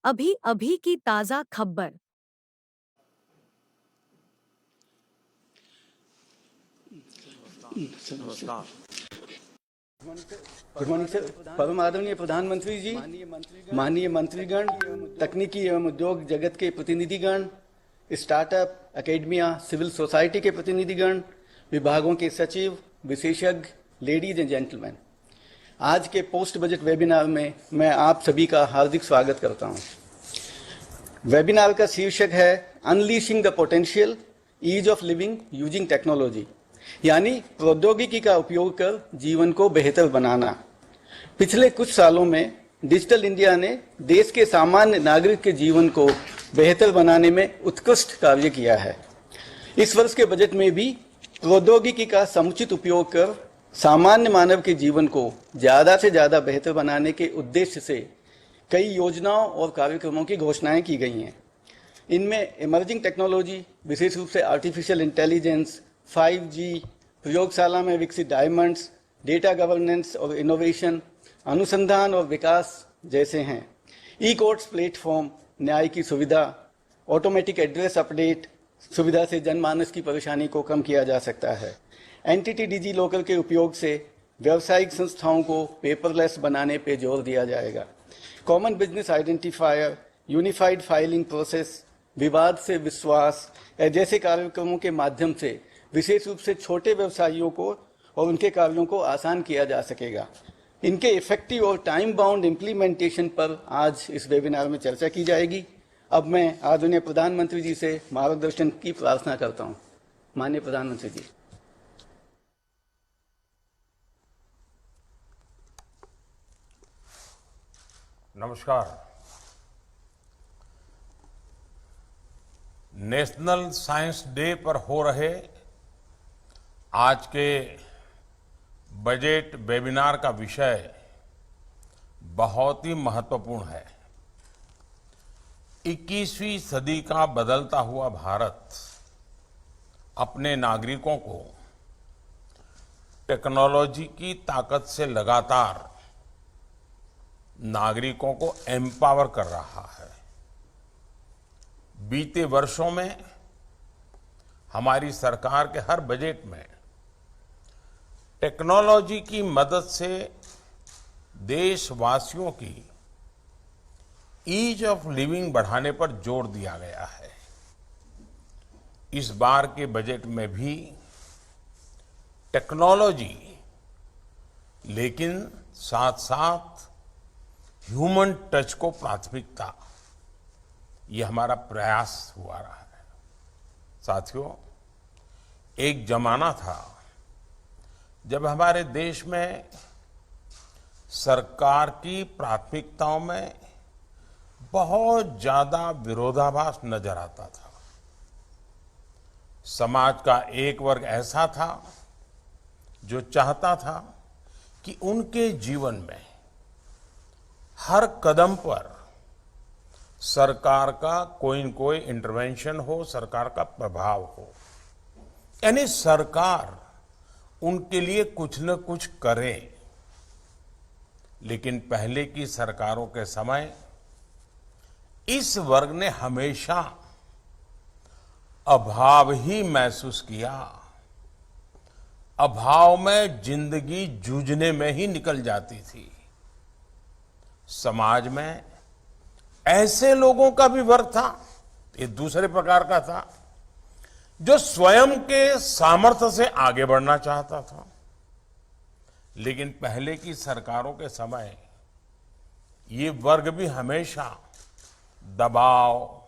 अभी अभी की ताज़ा खबर। Good morning sir. परम आदरणीय प्रधानमंत्री जी, माननीय मंत्रीगण, तकनीकी एवं उद्योग जगत के प्रतिनिधिगण, स्टार्टअप, एकेडमिया, सिविल सोसाइटी के प्रतिनिधिगण, विभागों के सचिव, विशेषज्ञ, लेडीज एंड जेंटलमैन, आज के पोस्ट बजट वेबिनार में मैं आप सभी का हार्दिक स्वागत करता हूं। वेबिनार का शीर्षक है unleashing the potential, ease of living using technology, यानी प्रौद्योगिकी का उपयोग कर जीवन को बेहतर बनाना। पिछले कुछ सालों में डिजिटल इंडिया ने देश के सामान्य नागरिक के जीवन को बेहतर बनाने में उत्कृष्ट कार्य किया है। इस वर्ष के बजट में भी प्रौद्योगिकी का समुचित उपयोग कर सामान्य मानव के जीवन को ज़्यादा से ज़्यादा बेहतर बनाने के उद्देश्य से कई योजनाओं और कार्यक्रमों की घोषणाएं की गई हैं। इनमें इमर्जिंग टेक्नोलॉजी, विशेष रूप से आर्टिफिशियल इंटेलिजेंस, 5G, प्रयोगशाला में विकसित डायमंड्स, डेटा गवर्नेंस और इनोवेशन, अनुसंधान और विकास जैसे हैं। ई कोर्ट्स प्लेटफॉर्म, न्याय की सुविधा, ऑटोमेटिक एड्रेस अपडेट सुविधा से जनमानस की परेशानी को कम किया जा सकता है। एनटीटी डिजी लॉकर के उपयोग से व्यावसायिक संस्थाओं को पेपरलेस बनाने पर जोर दिया जाएगा। Common business identifier, unified filing process, विवाद से विश्वास जैसे कार्यक्रमों के माध्यम से विशेष रूप से छोटे व्यवसायियों को और उनके कार्यों को आसान किया जा सकेगा। इनके इफेक्टिव और टाइम बाउंड इम्प्लीमेंटेशन पर आज इस वेबिनार में चर्चा की जाएगी। अब मैं आदरणीय प्रधानमंत्री जी से मार्गदर्शन की प्रार्थना करता हूं। माननीय प्रधानमंत्री जी। नमस्कार। नेशनल साइंस डे पर हो रहे आज के बजट वेबिनार का विषय बहुत ही महत्वपूर्ण है। 21वीं सदी का बदलता हुआ भारत अपने नागरिकों को टेक्नोलॉजी की ताकत से लगातार नागरिकों को एम्पावर कर रहा है। बीते वर्षों में हमारी सरकार के हर बजट में टेक्नोलॉजी की मदद से देशवासियों की ईज ऑफ लिविंग बढ़ाने पर जोर दिया गया है। इस बार के बजट में भी टेक्नोलॉजी, लेकिन साथ साथ ह्यूमन टच को प्राथमिकता, ये हमारा प्रयास हुआ रहा है। साथियों, एक जमाना था जब हमारे देश में सरकार की प्राथमिकताओं में बहुत ज्यादा विरोधाभास नजर आता था। समाज का एक वर्ग ऐसा था जो चाहता था कि उनके जीवन में हर कदम पर सरकार का कोई न कोई इंटरवेंशन हो, सरकार का प्रभाव हो, यानी सरकार उनके लिए कुछ न कुछ करे। लेकिन पहले की सरकारों के समय इस वर्ग ने हमेशा अभाव ही महसूस किया। अभाव में जिंदगी जूझने में ही निकल जाती थी। समाज में ऐसे लोगों का भी वर्ग था, ये दूसरे प्रकार का था, जो स्वयं के सामर्थ्य से आगे बढ़ना चाहता था। लेकिन पहले की सरकारों के समय ये वर्ग भी हमेशा दबाव,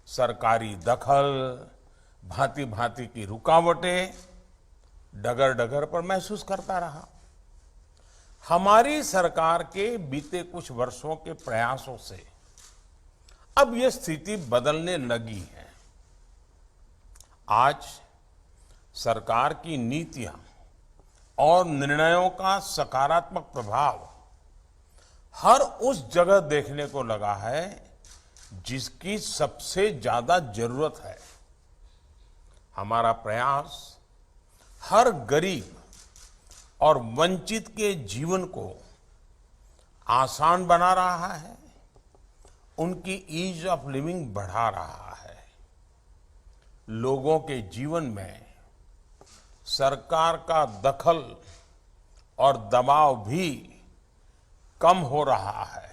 सरकारी दखल, भांति भांति की रुकावटें डगर डगर पर महसूस करता रहा। हमारी सरकार के बीते कुछ वर्षों के प्रयासों से अब यह स्थिति बदलने लगी है। आज सरकार की नीतियां और निर्णयों का सकारात्मक प्रभाव हर उस जगह देखने को लगा है जिसकी सबसे ज्यादा जरूरत है। हमारा प्रयास हर गरीब और वंचित के जीवन को आसान बना रहा है उनकी ईज ऑफ लिविंग बढ़ा रहा है। लोगों के जीवन में सरकार का दखल और दबाव भी कम हो रहा है।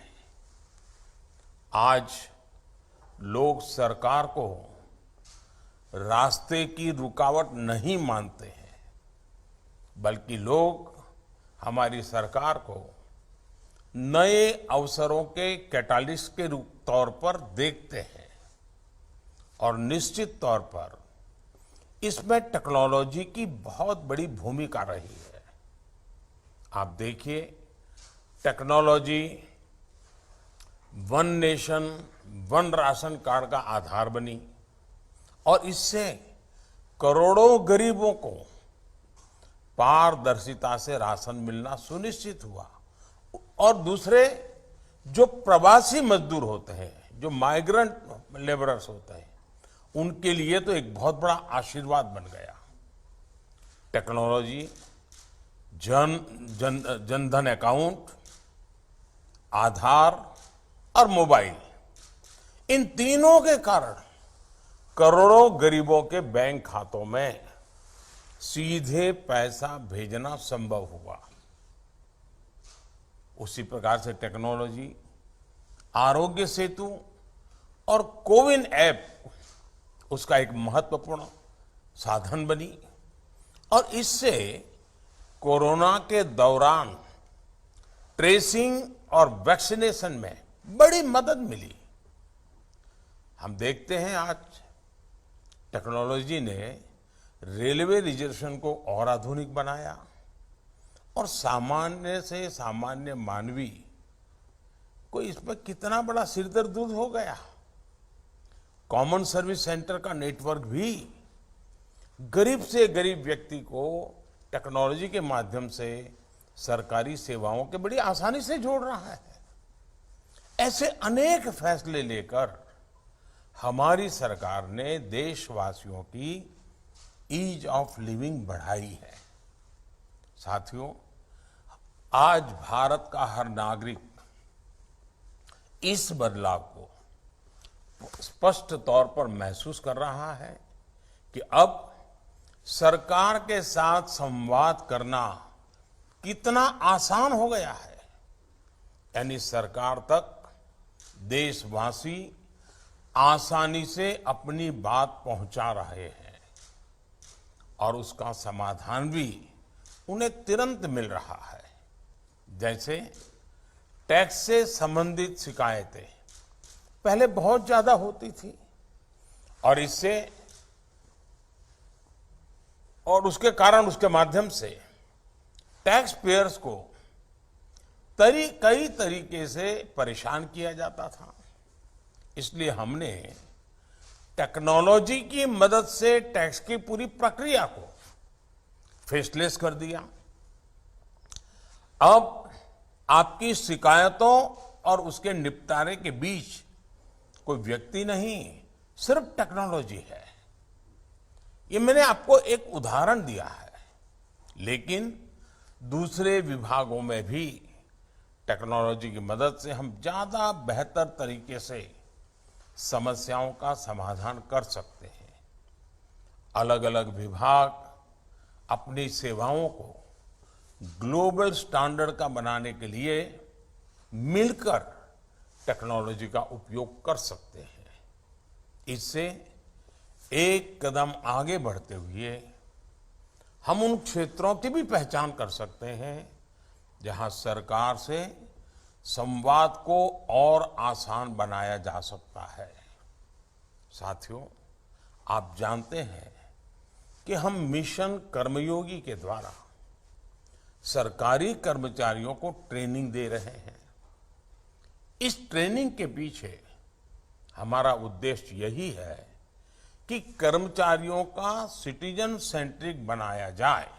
आज लोग सरकार को रास्ते की रुकावट नहीं मानते हैं, बल्कि लोग हमारी सरकार को नए अवसरों के कैटालिस्ट के तौर पर देखते हैं और निश्चित तौर पर इसमें टेक्नोलॉजी की बहुत बड़ी भूमिका रही है। आप देखिए, technology one nation one ration card का आधार बनी और इससे करोड़ों गरीबों को पारदर्शिता से राशन मिलना सुनिश्चित हुआ। और दूसरे, जो प्रवासी मजदूर होते हैं, जो माइग्रेंट लेबरर्स होते हैं, उनके लिए तो एक बहुत बड़ा आशीर्वाद बन गया। टेक्नोलॉजी जनधन अकाउंट, आधार और मोबाइल, इन तीनों के कारण करोड़ों गरीबों के बैंक खातों में सीधे पैसा भेजना संभव हुआ। उसी प्रकार से टेक्नोलॉजी आरोग्य सेतु और कोविन ऐप उसका एक महत्वपूर्ण साधन बनी और इससे कोरोना के दौरान ट्रेसिंग और वैक्सीनेशन में बड़ी मदद मिली। हम देखते हैं आज टेक्नोलॉजी ने रेलवे रिजर्वेशन को और आधुनिक बनाया और सामान्य से सामान्य मानवी को इस पर कितना बड़ा सिरदर्द दूर हो गया। कॉमन सर्विस सेंटर का नेटवर्क भी गरीब से गरीब व्यक्ति को टेक्नोलॉजी के माध्यम से सरकारी सेवाओं के बड़ी आसानी से जोड़ रहा है। ऐसे अनेक फैसले लेकर हमारी सरकार ने देशवासियों की ईज ऑफ लिविंग बढ़ाई है। साथियों, आज भारत का हर नागरिक इस बदलाव को स्पष्ट तौर पर महसूस कर रहा है कि अब सरकार के साथ संवाद करना कितना आसान हो गया है। यानी सरकार तक देशवासी आसानी से अपनी बात पहुंचा रहे हैं और उसका समाधान भी उन्हें तुरंत मिल रहा है। जैसे टैक्स से संबंधित शिकायतें पहले बहुत ज्यादा होती थी और उसके माध्यम से टैक्स पेयर्स को कई तरीके से परेशान किया जाता था। इसलिए हमने टेक्नोलॉजी की मदद से टैक्स की पूरी प्रक्रिया को फेसलेस कर दिया। अब आपकी शिकायतों और उसके निपटारे के बीच कोई व्यक्ति नहीं, सिर्फ टेक्नोलॉजी है। ये मैंने आपको एक उदाहरण दिया है, लेकिन दूसरे विभागों में भी टेक्नोलॉजी की मदद से हम ज्यादा बेहतर तरीके से समस्याओं का समाधान कर सकते हैं। अलग अलग विभाग अपनी सेवाओं को ग्लोबल स्टैंडर्ड का बनाने के लिए मिलकर टेक्नोलॉजी का उपयोग कर सकते हैं। इससे एक कदम आगे बढ़ते हुए हम उन क्षेत्रों की भी पहचान कर सकते हैं जहां सरकार से संवाद को और आसान बनाया जा सकता है। साथियों, आप जानते हैं कि हम मिशन कर्मयोगी के द्वारा सरकारी कर्मचारियों को ट्रेनिंग दे रहे हैं। इस ट्रेनिंग के पीछे हमारा उद्देश्य यही है कि कर्मचारियों का सिटीजन सेंट्रिक बनाया जाए।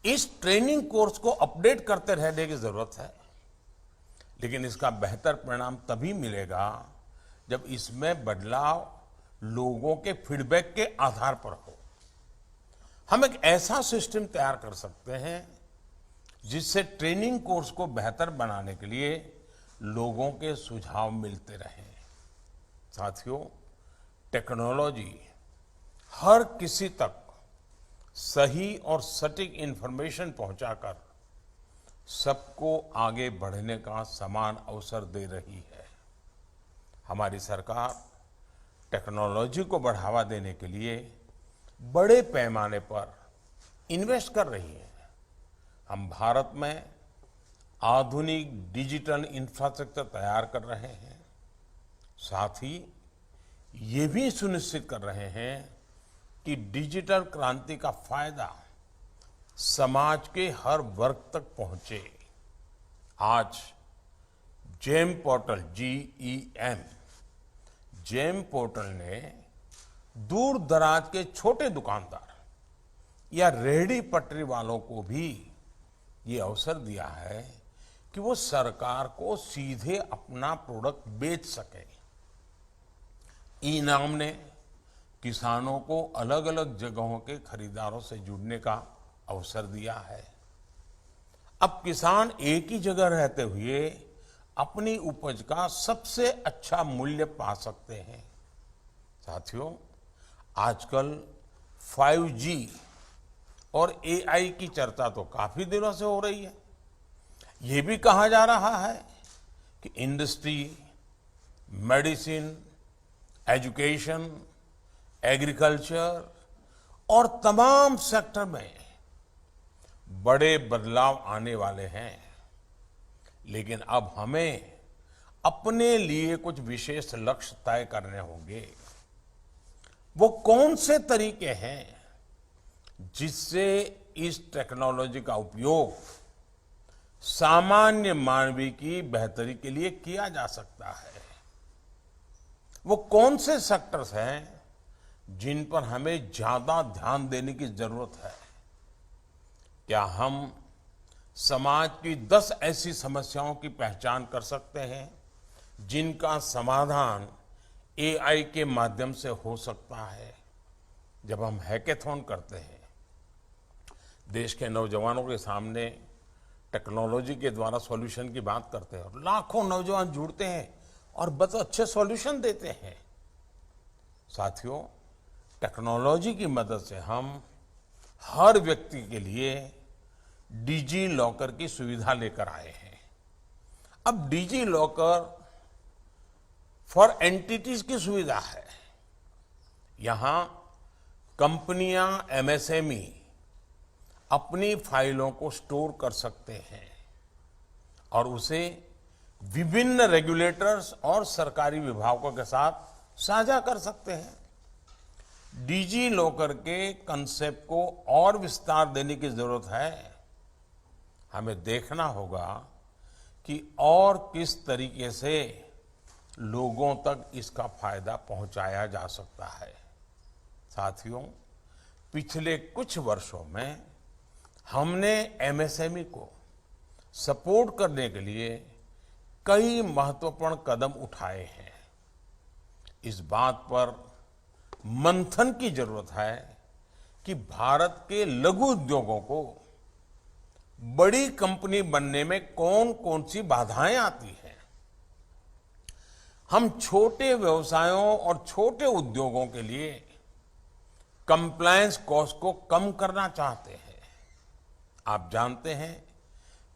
इस ट्रेनिंग कोर्स को अपडेट करते रहने की जरूरत है, लेकिन इसका बेहतर परिणाम तभी मिलेगा जब इसमें बदलाव लोगों के फीडबैक के आधार पर हो। हम एक ऐसा सिस्टम तैयार कर सकते हैं जिससे ट्रेनिंग कोर्स को बेहतर बनाने के लिए लोगों के सुझाव मिलते रहे। साथियों, टेक्नोलॉजी हर किसी तक सही और सटीक इंफॉर्मेशन पहुंचाकर सबको आगे बढ़ने का समान अवसर दे रही है। हमारी सरकार टेक्नोलॉजी को बढ़ावा देने के लिए बड़े पैमाने पर इन्वेस्ट कर रही है। हम भारत में आधुनिक डिजिटल इंफ्रास्ट्रक्चर तैयार कर रहे हैं, साथ ही ये भी सुनिश्चित कर रहे हैं कि डिजिटल क्रांति का फायदा समाज के हर वर्ग तक पहुंचे। आज जेम पोर्टल जेम पोर्टल ने दूर दराज के छोटे दुकानदार या रेहड़ी पटरी वालों को भी ये अवसर दिया है कि वो सरकार को सीधे अपना प्रोडक्ट बेच सके। ई-नाम ने किसानों को अलग अलग जगहों के खरीदारों से जुड़ने का अवसर दिया है। अब किसान एक ही जगह रहते हुए अपनी उपज का सबसे अच्छा मूल्य पा सकते हैं। साथियों, आजकल 5G और AI की चर्चा तो काफी दिनों से हो रही है। ये भी कहा जा रहा है कि इंडस्ट्री, मेडिसिन, एजुकेशन, एग्रीकल्चर और तमाम सेक्टर में बड़े बदलाव आने वाले हैं। लेकिन अब हमें अपने लिए कुछ विशेष लक्ष्य तय करने होंगे। वो कौन से तरीके हैं जिससे इस टेक्नोलॉजी का उपयोग सामान्य मानवी की बेहतरी के लिए किया जा सकता है? वो कौन से सेक्टर्स हैं जिन पर हमें ज्यादा ध्यान देने की जरूरत है? क्या हम समाज की 10 ऐसी समस्याओं की पहचान कर सकते हैं जिनका समाधान AI के माध्यम से हो सकता है? जब हम हैकेथॉन करते हैं, देश के नौजवानों के सामने टेक्नोलॉजी के द्वारा सॉल्यूशन की बात करते हैं और लाखों नौजवान जुड़ते हैं और बहुत अच्छे सॉल्यूशन देते हैं। साथियों, टेक्नोलॉजी की मदद से हम हर व्यक्ति के लिए डिजी लॉकर की सुविधा लेकर आए हैं। अब डिजी लॉकर फॉर एंटिटीज की सुविधा है। यहां कंपनियां, MSME अपनी फाइलों को स्टोर कर सकते हैं और उसे विभिन्न रेगुलेटर्स और सरकारी विभागों के साथ साझा कर सकते हैं। डिजी लॉकर के कंसेप्ट को और विस्तार देने की जरूरत है। हमें देखना होगा कि और किस तरीके से लोगों तक इसका फायदा पहुंचाया जा सकता है। साथियों, पिछले कुछ वर्षों में हमने MSME को सपोर्ट करने के लिए कई महत्वपूर्ण कदम उठाए हैं। इस बात पर मंथन की जरूरत है कि भारत के लघु उद्योगों को बड़ी कंपनी बनने में कौन कौन सी बाधाएं आती हैं। हम छोटे व्यवसायों और छोटे उद्योगों के लिए कंप्लायंस कॉस्ट को कम करना चाहते हैं। आप जानते हैं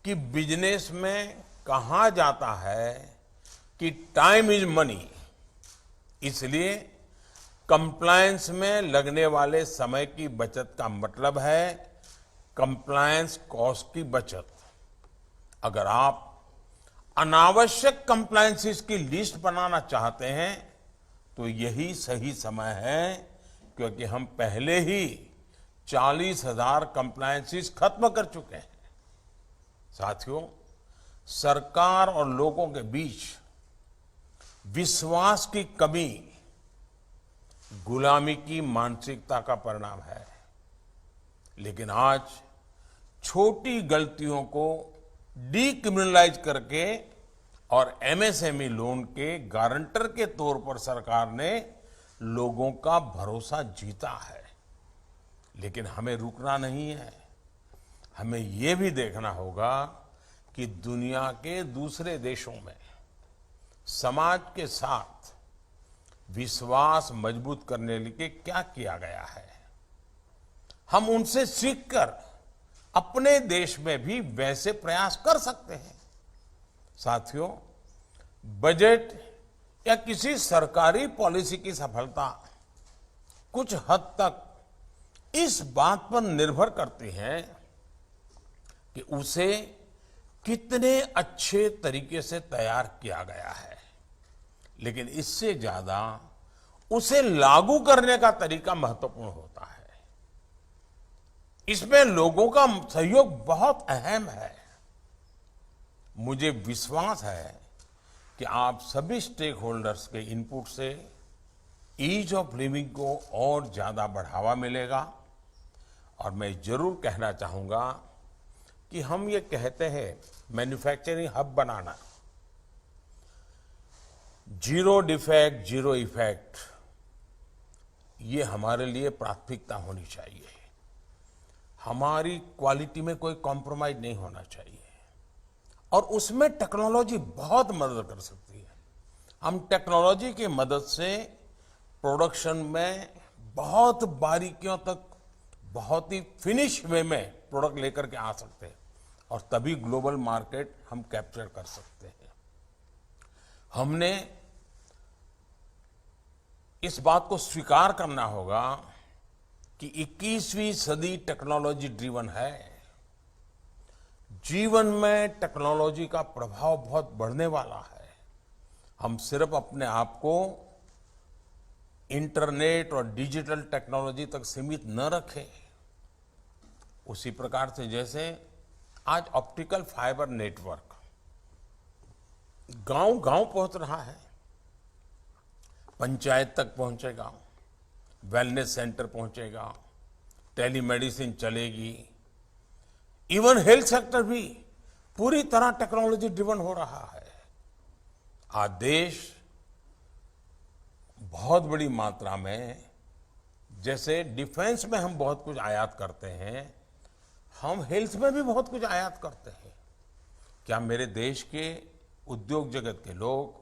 कि बिजनेस में कहा जाता है कि टाइम इज मनी, इसलिए कंप्लायंस में लगने वाले समय की बचत का मतलब है कंप्लायंस कॉस्ट की बचत। अगर आप अनावश्यक कंप्लायंसेस की लिस्ट बनाना चाहते हैं तो यही सही समय है, क्योंकि हम पहले ही 40,000 कंप्लायंसेस खत्म कर चुके हैं। साथियों, सरकार और लोगों के बीच विश्वास की कमी गुलामी की मानसिकता का परिणाम है। लेकिन आज छोटी गलतियों को डीक्रिमिनलाइज करके और MSME लोन के गारंटर के तौर पर सरकार ने लोगों का भरोसा जीता है। लेकिन हमें रुकना नहीं है। हमें ये भी देखना होगा कि दुनिया के दूसरे देशों में समाज के साथ विश्वास मजबूत करने के लिए क्या किया गया है, हम उनसे सीखकर अपने देश में भी वैसे प्रयास कर सकते हैं। साथियों, बजट या किसी सरकारी पॉलिसी की सफलता कुछ हद तक इस बात पर निर्भर करती है कि उसे कितने अच्छे तरीके से तैयार किया गया है, लेकिन इससे ज्यादा उसे लागू करने का तरीका महत्वपूर्ण होता है। इसमें लोगों का सहयोग बहुत अहम है। मुझे विश्वास है कि आप सभी स्टेक होल्डर्स के इनपुट से ईज ऑफ लिविंग को और ज्यादा बढ़ावा मिलेगा। और मैं जरूर कहना चाहूंगा कि हम ये कहते हैं मैन्युफैक्चरिंग हब बनाना, जीरो डिफेक्ट जीरो इफेक्ट, ये हमारे लिए प्राथमिकता होनी चाहिए। हमारी क्वालिटी में कोई कॉम्प्रोमाइज नहीं होना चाहिए और उसमें टेक्नोलॉजी बहुत मदद कर सकती है। हम टेक्नोलॉजी की मदद से प्रोडक्शन में बहुत बारीकियों तक, बहुत ही फिनिश वे में प्रोडक्ट लेकर के आ सकते हैं और तभी ग्लोबल मार्केट हम कैप्चर कर सकते हैं। हमने इस बात को स्वीकार करना होगा कि 21वीं सदी टेक्नोलॉजी ड्रिवन है। जीवन में टेक्नोलॉजी का प्रभाव बहुत बढ़ने वाला है। हम सिर्फ अपने आप को इंटरनेट और डिजिटल टेक्नोलॉजी तक सीमित न रखें। उसी प्रकार से जैसे आज ऑप्टिकल फाइबर नेटवर्क गांव-गांव पहुंच रहा है, पंचायत तक पहुंचेगा, वेलनेस सेंटर पहुंचेगा, टेलीमेडिसिन चलेगी, इवन हेल्थ सेक्टर भी पूरी तरह टेक्नोलॉजी ड्रिवन हो रहा है। आज देश बहुत बड़ी मात्रा में, जैसे डिफेंस में हम बहुत कुछ आयात करते हैं, हम हेल्थ में भी बहुत कुछ आयात करते हैं। क्या मेरे देश के उद्योग जगत के लोग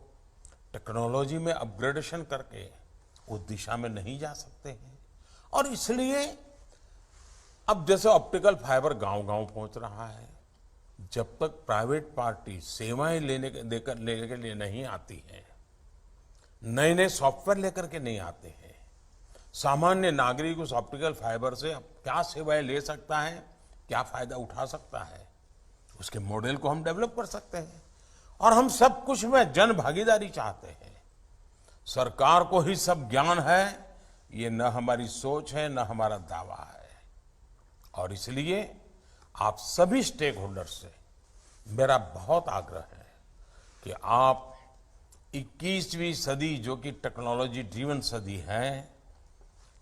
टेक्नोलॉजी में अपग्रेडेशन करके उस दिशा में नहीं जा सकते हैं? और इसलिए अब जैसे ऑप्टिकल फाइबर गांव-गांव पहुंच रहा है, जब तक प्राइवेट पार्टी सेवाएं लेने के लिए नहीं आती है, नए नए सॉफ्टवेयर लेकर के नहीं आते हैं, सामान्य नागरिक उस ऑप्टिकल फाइबर से क्या सेवाएं ले सकता है, क्या फायदा उठा सकता है, उसके मॉडल को हम डेवलप कर सकते हैं। और हम सब कुछ में जन भागीदारी चाहते हैं। सरकार को ही सब ज्ञान है, ये न हमारी सोच है, न हमारा दावा है। और इसलिए आप सभी स्टेक होल्डर्स से मेरा बहुत आग्रह है कि आप 21वीं सदी जो कि टेक्नोलॉजी ड्रिवन सदी है,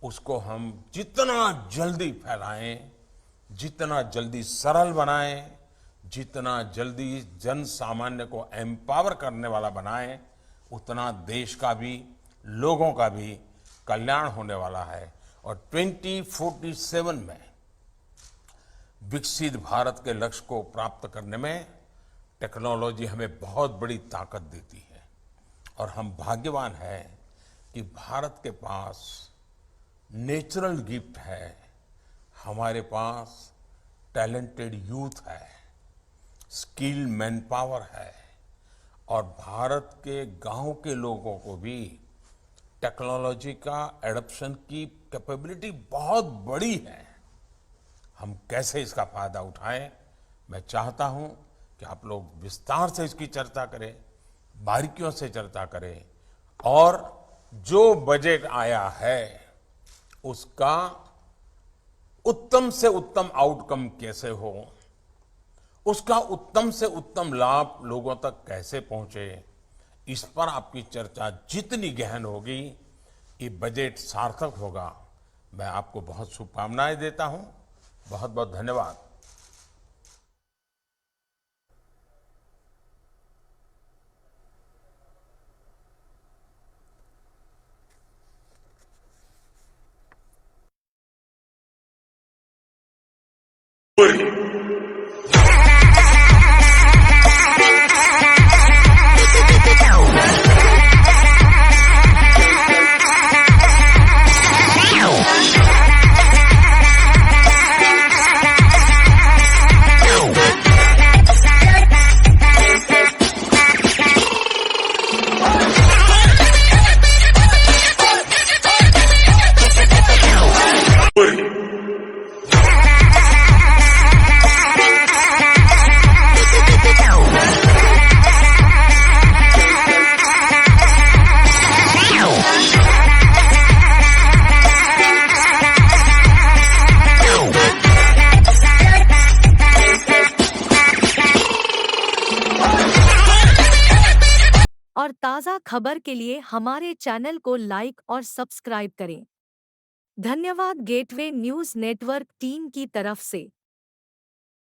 उसको हम जितना जल्दी फैलाएं, जितना जल्दी सरल बनाएं, जितना जल्दी जन सामान्य को एम्पावर करने वाला बनाएं, उतना देश का भी, लोगों का भी कल्याण होने वाला है। और 2047 में विकसित भारत के लक्ष्य को प्राप्त करने में टेक्नोलॉजी हमें बहुत बड़ी ताकत देती है। और हम भाग्यवान हैं कि भारत के पास नेचुरल गिफ्ट है, हमारे पास टैलेंटेड यूथ है, स्किल मैन पावर है और भारत के गांव के लोगों को भी टेक्नोलॉजी का एडॉप्शन की कैपेबिलिटी बहुत बड़ी है। हम कैसे इसका फायदा उठाएं, मैं चाहता हूं कि आप लोग विस्तार से इसकी चर्चा करें, बारीकियों से चर्चा करें और जो बजट आया है उसका उत्तम से उत्तम आउटकम कैसे हो, उसका उत्तम से उत्तम लाभ लोगों तक कैसे पहुंचे, इस पर आपकी चर्चा जितनी गहन होगी, ये बजट सार्थक होगा। मैं आपको बहुत शुभकामनाएं देता हूं। बहुत बहुत धन्यवाद। Thank you. और ताज़ा खबर के लिए हमारे चैनल को लाइक और सब्सक्राइब करें। धन्यवाद गेटवे न्यूज़ नेटवर्क टीम की तरफ से।